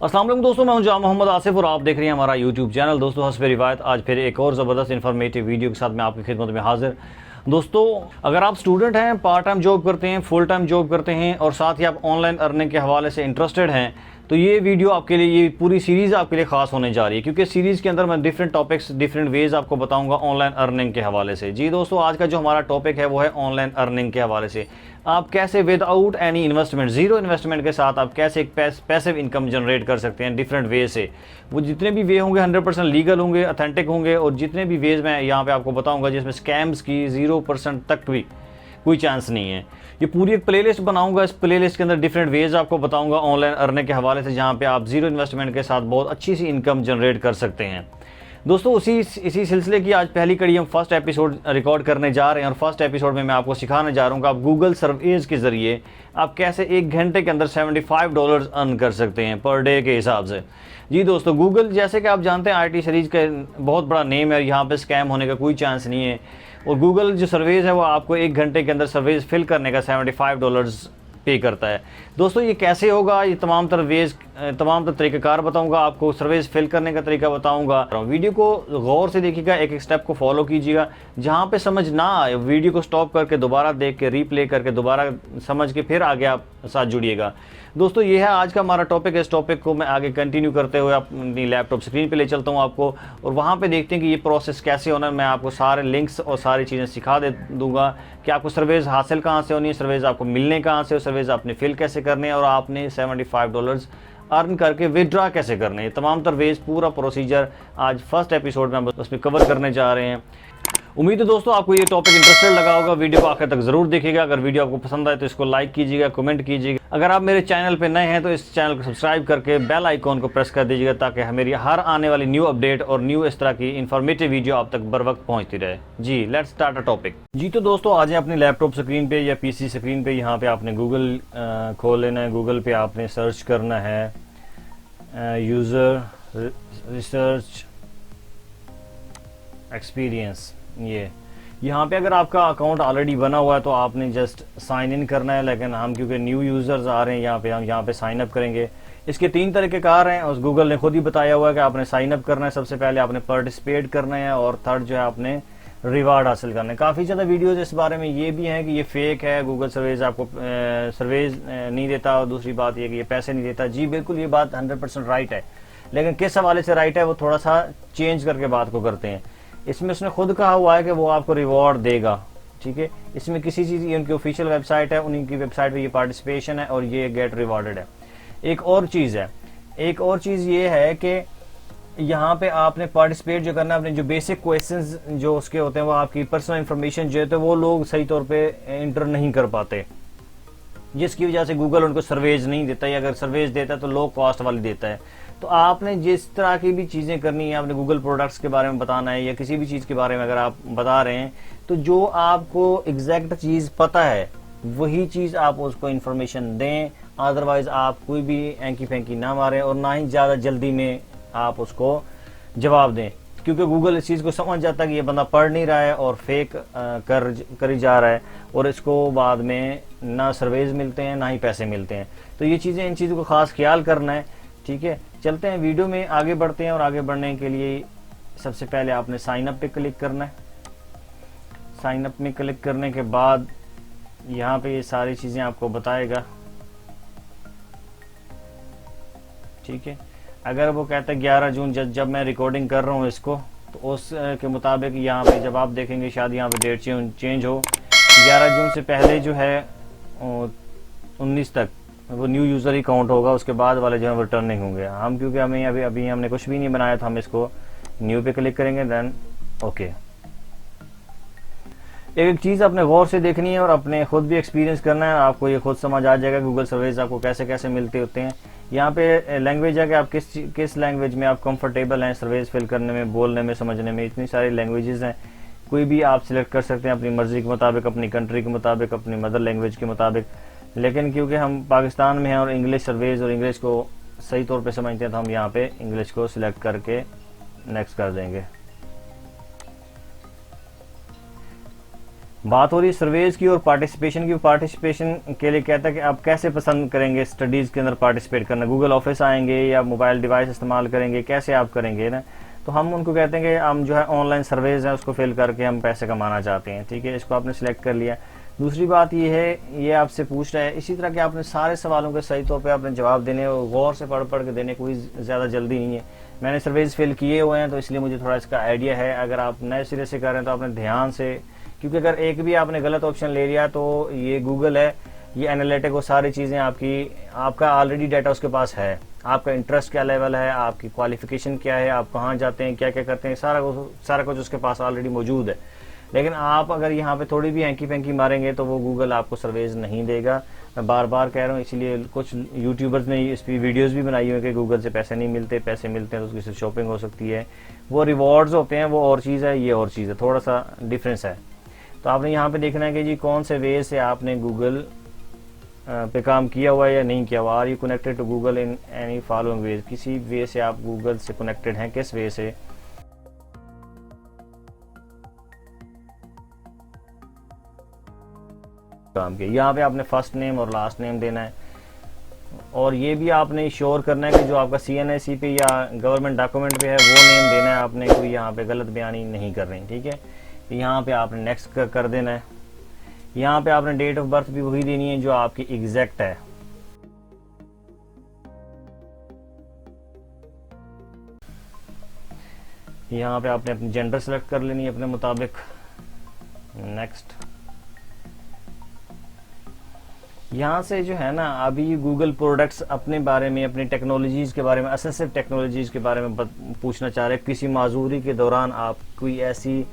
अस्सलाम वालेकुम दोस्तों, मैं हूं जाम मोहम्मद आसिफ और आप देख रहे हैं हमारा यूट्यूब चैनल। दोस्तों हंस पे रिवायत, आज फिर एक और ज़बरदस्त इन्फॉर्मेटिव वीडियो के साथ मैं आपकी खिदमत में हाजिर। दोस्तों अगर आप स्टूडेंट हैं, पार्ट टाइम जॉब करते हैं, फुल टाइम जॉब करते हैं और साथ ही आप ऑनलाइन अर्निंग के हवाले से इंटरेस्टेड हैं, तो ये वीडियो आपके लिए, ये पूरी सीरीज़ आपके लिए ख़ास होने जा रही है, क्योंकि सीरीज़ के अंदर मैं डिफरेंट टॉपिक्स, डिफरेंट वेज़ आपको बताऊंगा ऑनलाइन अर्निंग के हवाले से। जी दोस्तों, आज का जो हमारा टॉपिक है वो है ऑनलाइन अर्निंग के हवाले से आप कैसे without any investment, zero investment के साथ आप कैसे एक पैसिव इनकम जनरेट कर सकते हैं डिफरेंट वे से। वो जितने भी वे होंगे 100% लीगल होंगे, अथेंटिक होंगे, और जितने भी वेज़ मैं यहाँ पे आपको बताऊंगा जिसमें स्कैम्स की 0% तक भी कोई चांस नहीं है। ये पूरी एक प्लेलिस्ट बनाऊंगा, इस प्लेलिस्ट के अंदर डिफरेंट वेज़ आपको बताऊंगा ऑनलाइन अर्निंग के हवाले से, जहाँ पे आप ज़ीरो इन्वेस्टमेंट के साथ बहुत अच्छी सी इनकम जनरेट कर सकते हैं। दोस्तों इसी सिलसिले की आज पहली कड़ी हम फर्स्ट एपिसोड रिकॉर्ड करने जा रहे हैं, और फर्स्ट एपिसोड में मैं आपको सिखाने जा रहा हूँ कि आप गूगल सर्वेज के ज़रिए आप कैसे एक घंटे के अंदर $75 अर्न कर सकते हैं पर डे के हिसाब से। जी दोस्तों, गूगल जैसे कि आप जानते हैं IT सीरीज़ का बहुत बड़ा नेम है, यहाँ पे स्कैम होने का कोई चांस नहीं है। और गूगल जो सर्वेज है वो आपको एक घंटे के अंदर सर्वेज फिल करने का $75 पे करता है। दोस्तों ये कैसे होगा, ये तमाम तर तरीक़ाकार बताऊंगा आपको, सर्विस फिल करने का तरीका बताऊंगा। वीडियो को गौर से देखिएगा, एक एक स्टेप को फॉलो कीजिएगा। जहां पे समझ ना आए वीडियो को स्टॉप करके दोबारा देख के, रीप्ले करके दोबारा समझ के फिर आगे आप साथ जुड़िएगा। दोस्तों ये है आज का हमारा टॉपिक। इस टॉपिक को मैं आगे कंटिन्यू करते हुए अपनी लैपटॉप स्क्रीन पे ले चलता हूँ आपको, और वहाँ पे देखते हैं कि ये प्रोसेस कैसे होना है। मैं आपको सारे लिंक्स और सारी चीज़ें सिखा दूंगा कि आपको सर्वेज हासिल कहाँ से होनी है, सर्वेज आपको मिलने कहाँ से, सर्वेज आपने फिल कैसे करने हैं, और आपने $75 अर्न करके विड्रॉ कैसे करने हैं। तमाम तर वेज, पूरा प्रोसीजर आज फर्स्ट एपिसोड में उसमें कवर करने जा रहे हैं। उम्मीद है दोस्तों आपको ये टॉपिक इंटरेस्टेड लगा होगा। वीडियो को आखिर तक जरूर देखिएगा। अगर वीडियो आपको पसंद आए तो इसको लाइक कीजिएगा, कमेंट कीजिएगा। अगर आप मेरे चैनल पे नए हैं तो इस चैनल को सब्सक्राइब करके बेल आइकॉन को प्रेस कर दीजिएगा, ताकि मेरी हर आने वाली न्यू अपडेट और न्यू इस तरह की इन्फॉर्मेटिव वीडियो आप तक बर वक्त पहुँचती रहे। जी लेट्स स्टार्ट अ टॉपिक। जी तो दोस्तों आ जाए अपनी लैपटॉप स्क्रीन पे या PC स्क्रीन पे। यहाँ पे आपने गूगल खोल लेना है। गूगल पे आपने सर्च करना है यूज़र रिसर्च एक्सपीरियंस। ये यहाँ पे अगर आपका अकाउंट ऑलरेडी बना हुआ है तो आपने जस्ट साइन इन करना है, लेकिन हम क्योंकि न्यू यूज़र्स आ रहे हैं यहाँ पे, हम यहाँ पे साइन अप करेंगे। इसके 3 तरीक़ेकार हैं, उस गूगल ने खुद ही बताया हुआ है कि आपने साइन अप करना है, सबसे पहले आपने पार्टिसिपेट करना है, और थर्ड जो है आपने रिवार्ड हासिल करना है। काफ़ी ज़्यादा वीडियोज़ इस बारे में ये भी हैं कि ये फेक है, गूगल सर्वेज आपको सर्वेज नहीं देता, और दूसरी बात ये कि ये पैसे नहीं देता। जी बिल्कुल, ये बात 100% राइट है, लेकिन किस हवाले से राइट है वो थोड़ा सा चेंज करके बात को करते हैं। इसमें उसने खुद कहा हुआ है कि वो आपको रिवॉर्ड देगा, ठीक है। इसमें किसी चीज़, ये उनकी ऑफिशियल वेबसाइट है, उन्हीं की वेबसाइट पे ये पार्टिसिपेशन है और ये गेट रिवॉर्डेड है। एक और चीज़ ये है कि यहाँ पे आपने पार्टिसिपेट जो करना है, अपने जो बेसिक क्वेश्चंस जो उसके होते हैं, वो आपकी पर्सनल इंफॉर्मेशन जो है तो वो लोग सही तौर पे एंटर नहीं कर पाते, जिसकी वजह से गूगल उनको सर्वेज नहीं देता, या अगर सर्वेज देता है तो लो कॉस्ट वाली देता है। तो आपने जिस तरह की भी चीज़ें करनी है, आपने गूगल प्रोडक्ट्स के बारे में बताना है, या किसी भी चीज़ के बारे में अगर आप बता रहे हैं, तो जो आपको एग्जैक्ट चीज़ पता है वही चीज़ आप उसको इन्फॉर्मेशन दें। अदरवाइज आप कोई भी एंकी फेंकी ना मारें, और ना ही ज़्यादा जल्दी में आप उसको जवाब दें, क्योंकि गूगल इस चीज़ को समझ जाता है कि ये बंदा पढ़ नहीं रहा है और फेक करी जा रहा है, और इसको बाद में ना सर्वेज मिलते हैं ना ही पैसे मिलते हैं। तो ये चीज़ें, इन चीज़ों को खास ख्याल करना है, ठीक है। चलते हैं वीडियो में आगे बढ़ते हैं, और आगे बढ़ने के लिए सबसे पहले आपने साइन अप पे क्लिक करना है। साइन अप में क्लिक करने के बाद यहाँ पे ये सारी चीज़ें आपको बताएगा, ठीक है। अगर वो कहता है 11 जून, जब मैं रिकॉर्डिंग कर रहा हूँ इसको, तो उस के मुताबिक यहाँ पे जब आप देखेंगे शायद यहाँ पे डेट चेंज हो, 11 जून से पहले जो है 19 तक वो न्यू यूज़र ही काउंट होगा, उसके बाद वाले जो है वो रिटर्निंग होंगे। हम क्योंकि हमें अभी हमने कुछ भी नहीं बनाया था, हम इसको न्यू पे क्लिक करेंगे, देन ओके। एक चीज़ आपने गौर से देखनी है और अपने खुद भी एक्सपीरियंस करना है, आपको ये खुद समझ आ जाएगा गूगल सर्वेज आपको कैसे कैसे मिलते होते हैं। यहाँ पे लैंग्वेज है कि आप किस लैंग्वेज में आप कंफर्टेबल हैं सर्वेज फिल करने में, बोलने में, समझने में। इतनी सारी लैंग्वेजेस हैं, कोई भी आप सिलेक्ट कर सकते हैं अपनी मर्जी के मुताबिक, अपनी कंट्री के मुताबिक, अपनी मदर लैंग्वेज के मुताबिक। लेकिन क्योंकि हम पाकिस्तान में हैं और इंग्लिश सर्वेज और इंग्लिश को सही तौर पे समझते हैं, तो हम यहाँ पे इंग्लिश को सिलेक्ट करके नेक्स्ट कर देंगे। बात हो रही है सर्वेज की और पार्टिसिपेशन की। पार्टिसिपेशन के लिए कहता है कि आप कैसे पसंद करेंगे स्टडीज़ के अंदर पार्टिसिपेट करना, गूगल ऑफिस आएंगे या मोबाइल डिवाइस इस्तेमाल करेंगे, कैसे आप करेंगे ना। तो हम उनको कहते हैं कि हम जो है ऑनलाइन सर्वेज है उसको फिल करके हम पैसे कमाना चाहते हैं, ठीक है। इसको आपने सिलेक्ट कर लिया। दूसरी बात ये है, ये आपसे पूछ रहा है इसी तरह के आपने सारे सवालों के सही तौर पे आपने जवाब देने और गौर से पढ़ के देने, कोई ज़्यादा जल्दी नहीं है। मैंने सर्वेज फिल किए हुए हैं तो इसलिए मुझे थोड़ा इसका आइडिया है। अगर आप नए सिरे से कर रहे हैं तो आपने ध्यान से, क्योंकि अगर एक भी आपने गलत ऑप्शन ले लिया तो ये गूगल है, ये एनालिटिक वो सारी चीज़ें आपका ऑलरेडी डाटा उसके पास है। आपका इंटरेस्ट क्या लेवल है, आपकी क्वालिफिकेशन क्या है, आप कहाँ जाते हैं, क्या क्या करते हैं, सारा कुछ उसके पास ऑलरेडी मौजूद है। लेकिन आप अगर यहाँ पे थोड़ी भी हैंकी पैंकी मारेंगे तो वो गूगल आपको सर्वेज नहीं देगा। मैं बार बार कह रहा हूँ, इसीलिए कुछ यूट्यूबर्स ने इस पर वीडियोस भी बनाई हुई है कि गूगल से पैसे नहीं मिलते, पैसे मिलते हैं तो उसकी शॉपिंग हो सकती है। वो रिवॉर्ड्स होते हैं, वो और चीज़ है, ये और चीज़ है, थोड़ा सा डिफरेंस है। तो आपने यहाँ पे देखना है कि जी कौन से वे से आपने गूगल पे काम किया हुआ है या नहीं किया हुआ। Are you connected to Google in any following ways, किसी वे से आप गूगल से कनेक्टेड हैं, किस वे से। काम किया, यहाँ पे आपने फर्स्ट नेम और लास्ट नेम देना है। और ये भी आपने श्योर करना है कि जो आपका CNIC पे या गवर्नमेंट डॉक्यूमेंट पे है वो नेम देना है आपने, कोई यहाँ पे गलत बयानी नहीं कर रही, ठीक है। यहाँ पे आपने नेक्स्ट कर देना है। यहाँ पे आपने डेट ऑफ बर्थ भी वही देनी है जो आपकी एग्जैक्ट है। यहाँ पे आपने अपनी जेंडर सेलेक्ट कर लेनी है अपने मुताबिक। नेक्स्ट। यहाँ से जो है ना, अभी गूगल प्रोडक्ट्स अपने बारे में, अपनी टेक्नोलॉजीज के बारे में, असेसिव टेक्नोलॉजीज के बारे में पूछना चाह रहे हैं। किसी माजूरी के दौरान आप कोई ऐसी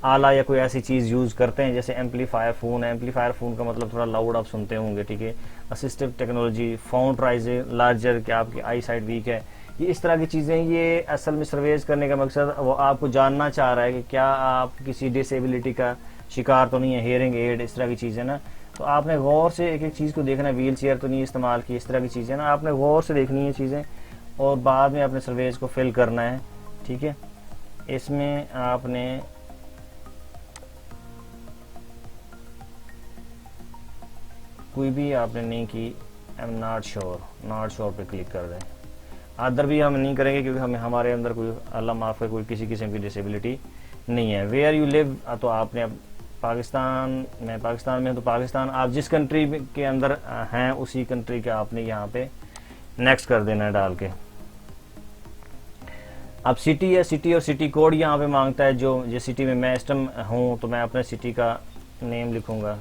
आला या कोई ऐसी चीज़ यूज़ करते हैं, जैसे एम्पलीफायर फ़ोन है। एम्पलीफायर फ़ोन का मतलब थोड़ा लाउड आप सुनते होंगे, ठीक है। Assistive technology, fount rise larger, कि आपकी आई साइड वीक है, ये इस तरह की चीज़ें। ये असल में सर्वेज करने का मकसद वो आपको जानना चाह रहा है कि क्या आप किसी डिसेबिलिटी का शिकार तो नहीं है, हियरिंग एड, इस तरह की चीज़ें ना। तो आपने गौर से एक एक चीज़ को देखना है, व्हील चेयर तो नहीं इस्तेमाल की, इस तरह की चीज़ें ना आपने गौर से देखनी है चीज़ें, और बाद में अपने सर्वेज को फिल करना है, ठीक है। इसमें आपने कोई भी आपने नहीं की, आई एम नॉट श्योर पे क्लिक कर दें। अदर भी हम नहीं करेंगे क्योंकि हमारे अंदर कोई अल्लाह माफ़ है कोई किसी किस्म की डिसेबिलिटी नहीं है। वेयर यू लिव, तो आपने पाकिस्तान में तो पाकिस्तान, आप जिस कंट्री के अंदर हैं उसी कंट्री के आपने यहाँ पे नेक्स्ट कर देना है डाल के। अब सिटी है, सिटी और सिटी कोड यहाँ पे मांगता है। जो जिस सिटी में मैं इस टाइम हूँ तो मैं अपने सिटी का नेम लिखूँगा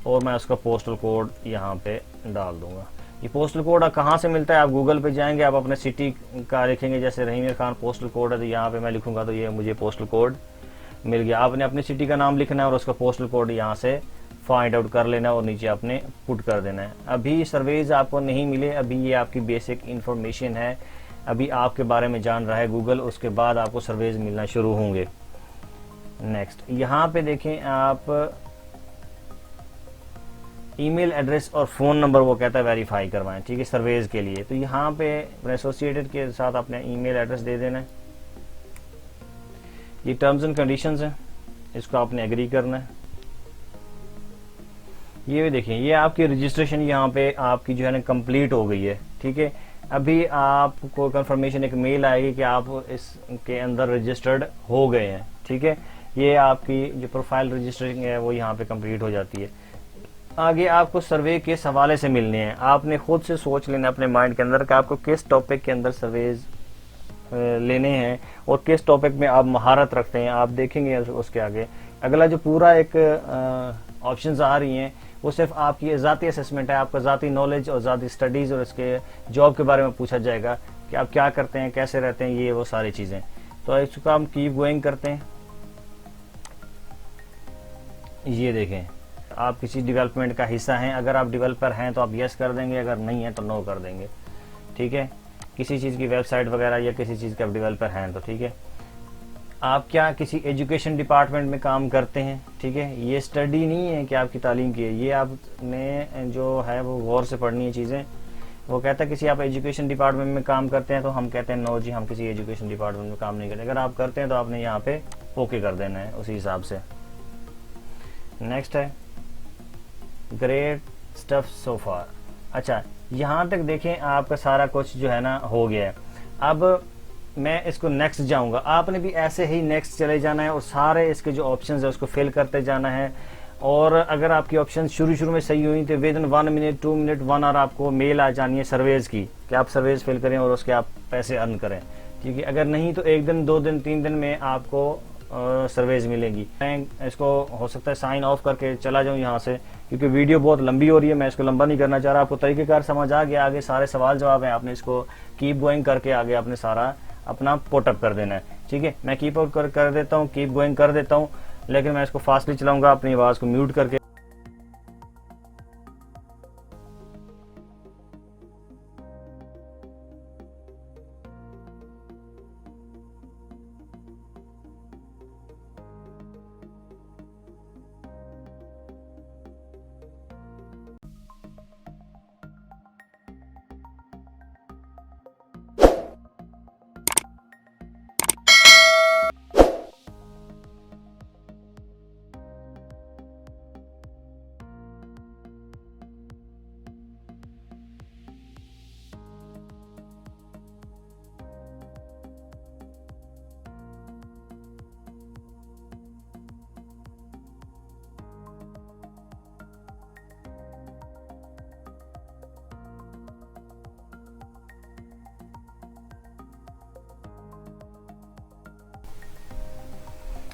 और मैं उसका पोस्टल कोड यहाँ पे डाल दूंगा। ये पोस्टल कोड कहाँ से मिलता है, आप गूगल पे जाएंगे, आप अपने सिटी का लिखेंगे, जैसे रहीम खान पोस्टल कोड है, तो यहाँ पे मैं लिखूंगा तो ये मुझे पोस्टल कोड मिल गया। आपने अपनी सिटी का नाम लिखना है और उसका पोस्टल कोड यहाँ से फाइंड आउट कर लेना है और नीचे आपने पुट कर देना है। अभी सर्वेज आपको नहीं मिले, अभी ये आपकी बेसिक इन्फॉर्मेशन है, अभी आपके बारे में जान रहा है गूगल, उसके बाद आपको सर्वेज मिलना शुरू होंगे। नेक्स्ट, यहाँ पे देखें आप ईमेल एड्रेस और फ़ोन नंबर वो कहता है वेरीफाई करवाएं, ठीक है, सर्वेज के लिए। तो यहाँ पे एसोसिएटेड के साथ अपने ईमेल एड्रेस दे देना है। ये टर्म्स एंड कंडीशंस हैं, इसको आपने एग्री करना है। ये भी देखिए, ये आपकी रजिस्ट्रेशन यहाँ पे आपकी जो है ना कंप्लीट हो गई है, ठीक है। अभी आपको कंफर्मेशन एक मेल आएगी कि आप इसके अंदर रजिस्टर्ड हो गए हैं, ठीक है। ये आपकी जो प्रोफाइल रजिस्ट्रेशन है वो यहाँ पे कंप्लीट हो जाती है। आगे आपको सर्वे किस हवाले से मिलने हैं, आपने खुद से सोच लेना अपने माइंड के अंदर कि आपको किस टॉपिक के अंदर सर्वेज लेने हैं और किस टॉपिक में आप महारत रखते हैं। आप देखेंगे उसके आगे अगला जो पूरा एक ऑप्शंस आ रही हैं वो सिर्फ आपकी ज़ाती असेसमेंट है, आपका ज़ाती नॉलेज और ज़ाती स्टडीज़ और इसके जॉब के बारे में पूछा जाएगा कि आप क्या करते हैं, कैसे रहते हैं, ये वो सारी चीज़ें। तो इसको हम कीप गोइंग करते हैं। ये देखें, आप किसी डेवलपमेंट का हिस्सा हैं, अगर आप डेवलपर हैं तो आप यस कर देंगे, अगर नहीं है तो नो कर देंगे, ठीक है। किसी चीज़ की वेबसाइट वगैरह या किसी चीज़ का डेवलपर हैं तो ठीक है। आप क्या किसी एजुकेशन डिपार्टमेंट में काम करते हैं, ठीक है। ये स्टडी नहीं है कि आपकी तालीम की है, ये आपने जो है वो गौर से पढ़नी है चीज़ें। वो कहता है किसी आप एजुकेशन डिपार्टमेंट में काम करते हैं तो हम कहते हैं नो जी, हम किसी एजुकेशन डिपार्टमेंट में काम नहीं करते। अगर आप करते हैं तो आपने यहाँ पे ओके कर देना है उसी हिसाब से। नेक्स्ट है ग्रेट स्टफ सो फार। अच्छा, यहाँ तक देखें आपका सारा कुछ जो है ना हो गया है। अब मैं इसको नेक्स्ट जाऊंगा, आपने भी ऐसे ही नेक्स्ट चले जाना है और सारे इसके जो ऑप्शंस है उसको फिल करते जाना है। और अगर आपकी ऑप्शन शुरू में सही हुई तो within 1 minute 2 minute 1 hour आपको मेल आ जानी है सर्वेज की कि आप सर्वेज फिल करें और उसके आप पैसे अर्न करें। ठीक है, अगर नहीं तो 1 दिन 2 दिन 3 दिन में आपको सर्वेज मिलेगी। मैं इसको हो सकता है साइन ऑफ करके चला जाऊं यहाँ से, क्योंकि वीडियो बहुत लंबी हो रही है, मैं इसको लंबा नहीं करना चाह रहा। आपको तरीकेकार समझ आ गया, आगे सारे सवाल जवाब है, आपने इसको कीप गोइंग करके आगे आपने सारा अपना पोटअप कर देना है। ठीक है, मैं कीप आउट कर देता हूँ, कीप गोइंग कर देता हूँ, लेकिन मैं इसको फास्टली चलाऊंगा अपनी आवाज को म्यूट करके।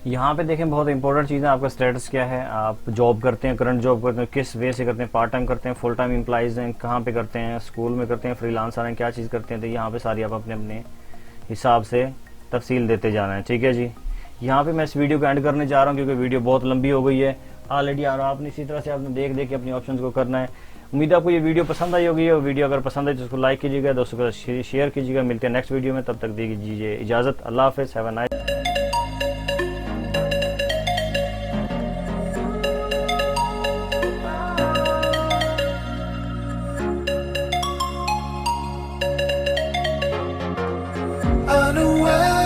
यहाँ पे देखें बहुत इंपॉर्टेंट चीज़ है, आपका स्टेटस क्या है, आप जॉब करते हैं, करंट जॉब करते हैं, किस वे से करते हैं, पार्ट टाइम करते हैं, फुल टाइम एम्प्लॉइज़ हैं, कहाँ पे करते हैं, स्कूल में करते हैं, फ्रीलांसर हैं, क्या चीज़ करते हैं। तो यहाँ पे सारी आप अपने अपने हिसाब से तफसील देते जाना है। ठीक है जी, यहाँ पे मैं इस वीडियो को एंड करने जा रहा हूँ क्योंकि वीडियो बहुत लंबी हो गई है ऑलरेडी, और आपने इसी तरह से आपने देख के अपने ऑप्शन को करना है। उम्मीद है आपको ये वीडियो पसंद आई होगी, और वीडियो अगर पसंद आई तो उसको लाइक कीजिएगा, दोस्तों के साथ शेयर कीजिएगा। मिलते हैं नेक्स्ट वीडियो में, तब तक दीजिए इजाज़त। अल्लाह हाफिज़, हैव अ नाइस। Unaware